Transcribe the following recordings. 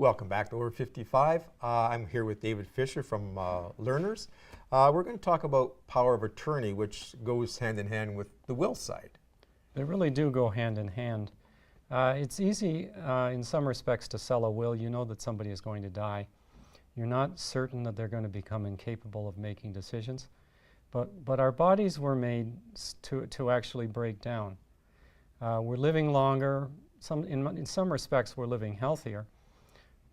Welcome back to Over 55. I'm here with David Fischer from Lerners. We're going to talk about power of attorney, which goes hand in hand with the will side. They really do go hand in hand. It's easy in some respects to sell a will. You know that somebody is going to die. You're not certain that they're going to become incapable of making decisions. But our bodies were made to actually break down. We're living longer. In some respects, we're living healthier.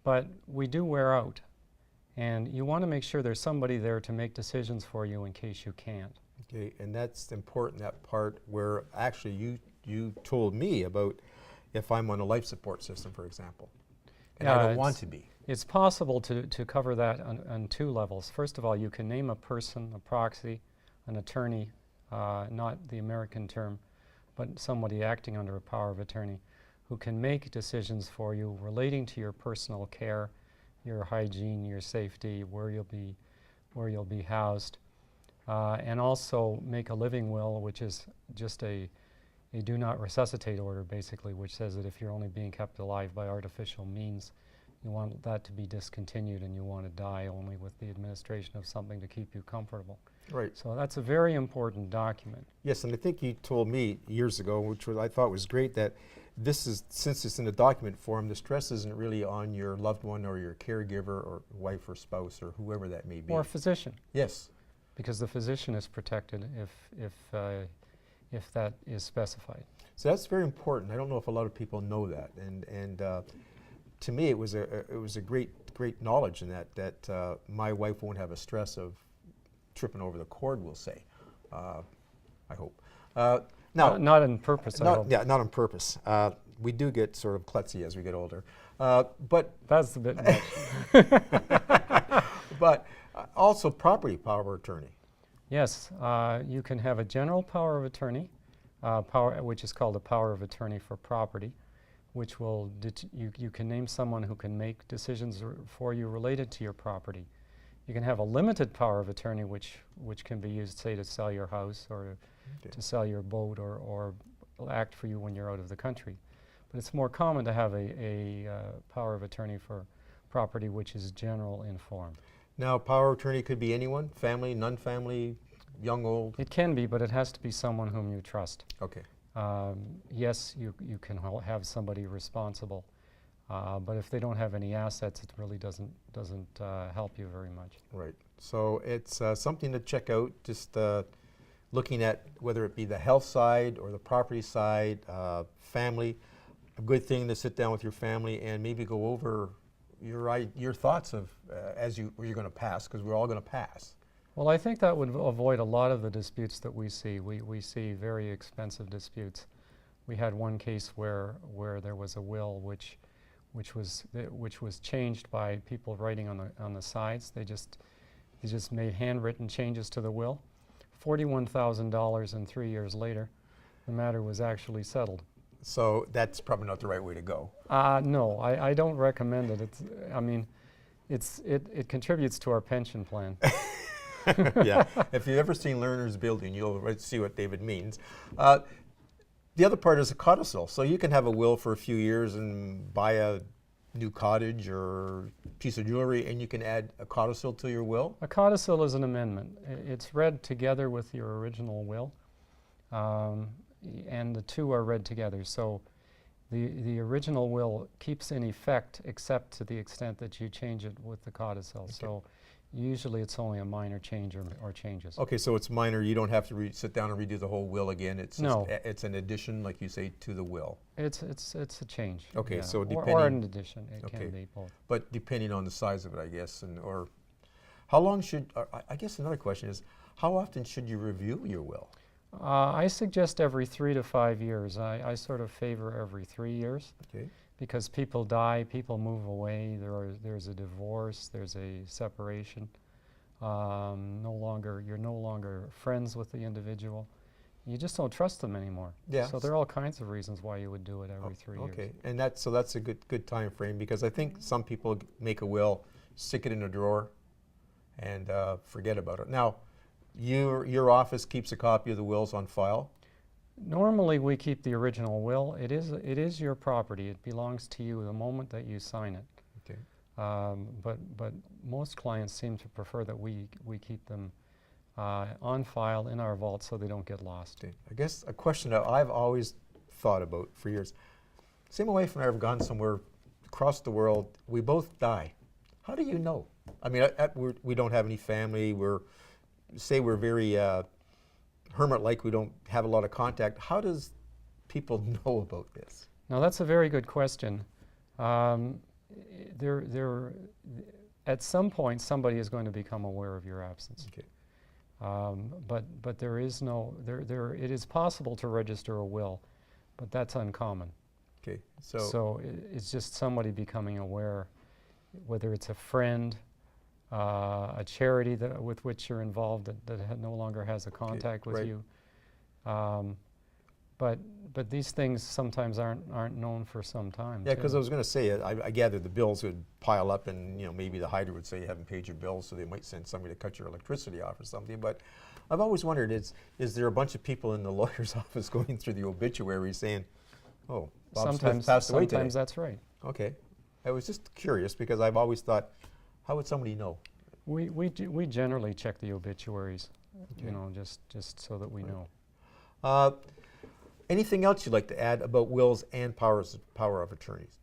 But we do wear out. And you want to make sure there's somebody there to make decisions for you in case you can't. Okay, and that's important, that part where actually you told me about if I'm on a life support system, for example, and I don't want to be. It's possible to cover that on two levels. First of all, you can name a person, a proxy, an attorney, not the American term, but somebody acting under a power of attorney who can make decisions for you relating to your personal care, your hygiene, your safety, where you'll be housed, and also make a living will, which is just a do not resuscitate order, basically, which says that if you're only being kept alive by artificial means, you want that to be discontinued and you want to die only with the administration of something to keep you comfortable. Right. So that's a very important document. Yes, and I think you told me years ago, which I thought was great, that this is, since it's in a document form, the stress isn't really on your loved one or your caregiver or wife or spouse or whoever that may be. Or a physician. Yes. Because the physician is protected if that is specified. So that's very important. I don't know if a lot of people know that, and to me it was a great knowledge in that my wife won't have a stress of tripping over the cord, we'll say. I hope. Now, not on purpose. Yeah, not on purpose. We do get sort of klutzy as we get older, but that's a bit much. But also property power of attorney. Yes, you can have a general power of attorney, which is called a power of attorney for property, which will you can name someone who can make decisions for you related to your property. You can have a limited power of attorney, which can be used, say, to sell your house or to sell your boat or act for you when you're out of the country. But it's more common to have a power of attorney for property which is general in form. Now, power of attorney could be anyone, family, non-family, young, old? It can be, but it has to be someone whom you trust. Okay. Yes, you can have somebody responsible. But if they don't have any assets, it really doesn't help you very much. Right. So it's something to check out, just looking at whether it be the health side or the property side, family. A good thing to sit down with your family and maybe go over your thoughts of as you're going to pass, because we're all going to pass. Well, I think that would avoid a lot of the disputes that we see. We see very expensive disputes. We had one case where there was a will which was changed by people writing on the sides. They just made handwritten changes to the will. $41,000, and 3 years later, the matter was actually settled. So that's probably not the right way to go. No, I don't recommend it. It contributes to our pension plan. Yeah, if you've ever seen Lerners building, you'll see what David means. The other part is a codicil. So you can have a will for a few years and buy a new cottage or piece of jewelry, and you can add a codicil to your will? A codicil is an amendment. It's read together with your original will, and the two are read together. So the original will keeps in effect except to the extent that you change it with the codicil. Okay. So usually it's only a minor change or changes. Okay, so it's minor. You don't have to sit down and redo the whole will again. It's no. It's an addition, like you say, to the will. It's a change. Okay, yeah. So depending or an addition. It can be both. But depending on the size of it, I guess, or how long should? I guess another question is, how often should you review your will? I suggest every 3 to 5 years. I sort of favor every 3 years. Okay. Because people die, people move away, there's a divorce, there's a separation. You're no longer friends with the individual. You just don't trust them anymore. Yeah. So there are all kinds of reasons why you would do it every 3 years. Okay, and that's a good time frame, because I think some people make a will, stick it in a drawer, and forget about it. Now, your office keeps a copy of the wills on file? Normally we keep the original will. It is your property. It belongs to you the moment that you sign it. Okay. but most clients seem to prefer that we keep them on file in our vault so they don't get lost. Okay. I guess a question that I've always thought about for years. Say my wife and I have gone somewhere across the world, we both die. How do you know? I mean, we don't have any family, we're very hermit-like, we don't have a lot of contact. How does people know about this? Now that's a very good question. At some point somebody is going to become aware of your absence. Okay. But there is no, it is possible to register a will, but that's uncommon. Okay. So it's just somebody becoming aware, whether it's a friend, a charity with which you're involved that no longer has a contact with right. you. But these things sometimes aren't known for some time. Yeah, because I was going to say, I gather the bills would pile up, and maybe the hydrant would say you haven't paid your bills, so they might send somebody to cut your electricity off or something. But I've always wondered, is there a bunch of people in the lawyer's office going through the obituary saying, "Oh, Bob Smith passed away today"? Sometimes that's right. Okay, I was just curious because I've always thought, how would somebody know? We generally check the obituaries, Okay. just so that we Right. know. Anything else you'd like to add about wills and power of attorneys?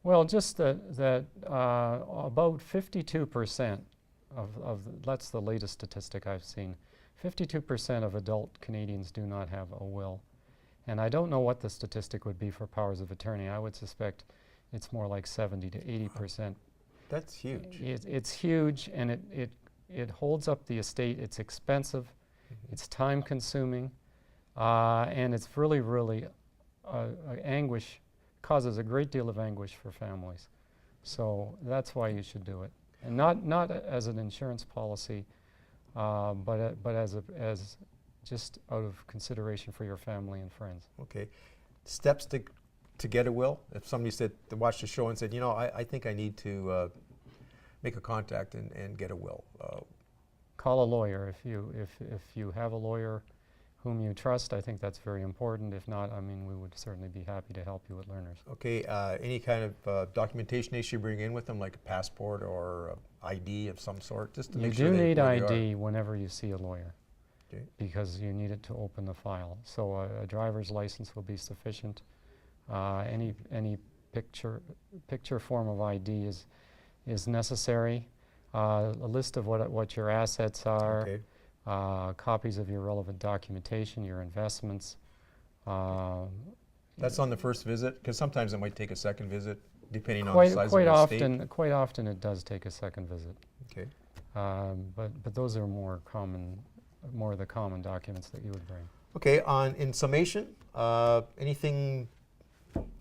Well, just that about 52% that's the latest statistic I've seen. 52% of adult Canadians do not have a will. And I don't know what the statistic would be for powers of attorney. I would suspect it's more like 70 to 80%. That's huge. It's huge, and it holds up the estate. It's expensive, it's time consuming, and it's really anguish, causes a great deal of anguish for families. So that's why you should do it. And not as an insurance policy, but as just out of consideration for your family and friends. Okay. Steps to get a will? If somebody watched the show and said, I think I need to make a contact and get a will. Call a lawyer. If you have a lawyer whom you trust, I think that's very important. If not, I mean, we would certainly be happy to help you at Lerners. Okay. Any kind of documentation they should bring in with them, like a passport or ID of some sort, just to You make sure do they need know where they ID whenever you see a lawyer, Okay. because you need it to open the file. So a driver's license will be sufficient. Any picture form of ID is necessary. A list of what your assets are. Okay. Copies of your relevant documentation, your investments. That's on the first visit, because sometimes it might take a second visit, depending on the size of the estate. Quite often it does take a second visit. Okay. But those are more of the common documents that you would bring. Okay. In summation, anything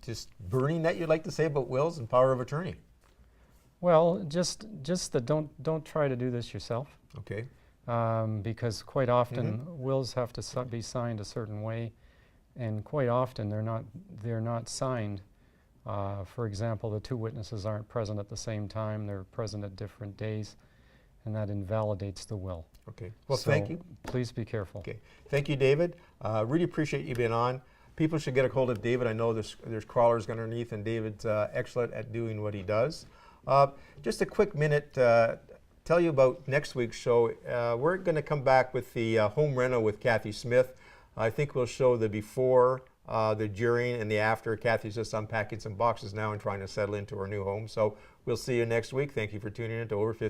just burning that you'd like to say about wills and power of attorney? Well, just that don't try to do this yourself. Okay. Because quite often wills have to be signed a certain way, and quite often they're not signed. For example, the two witnesses aren't present at the same time; they're present at different days, and that invalidates the will. Okay. Well, So thank you. Please be careful. Okay. Thank you, David. Really appreciate you being on. People should get a hold of David. I know there's crawlers underneath, and David's excellent at doing what he does. Just a quick minute. Tell you about next week's show. We're going to come back with the home reno with Kathy Smith. I think we'll show the before, the during, and the after. Kathy's just unpacking some boxes now and trying to settle into her new home. So we'll see you next week. Thank you for tuning in to Over 50.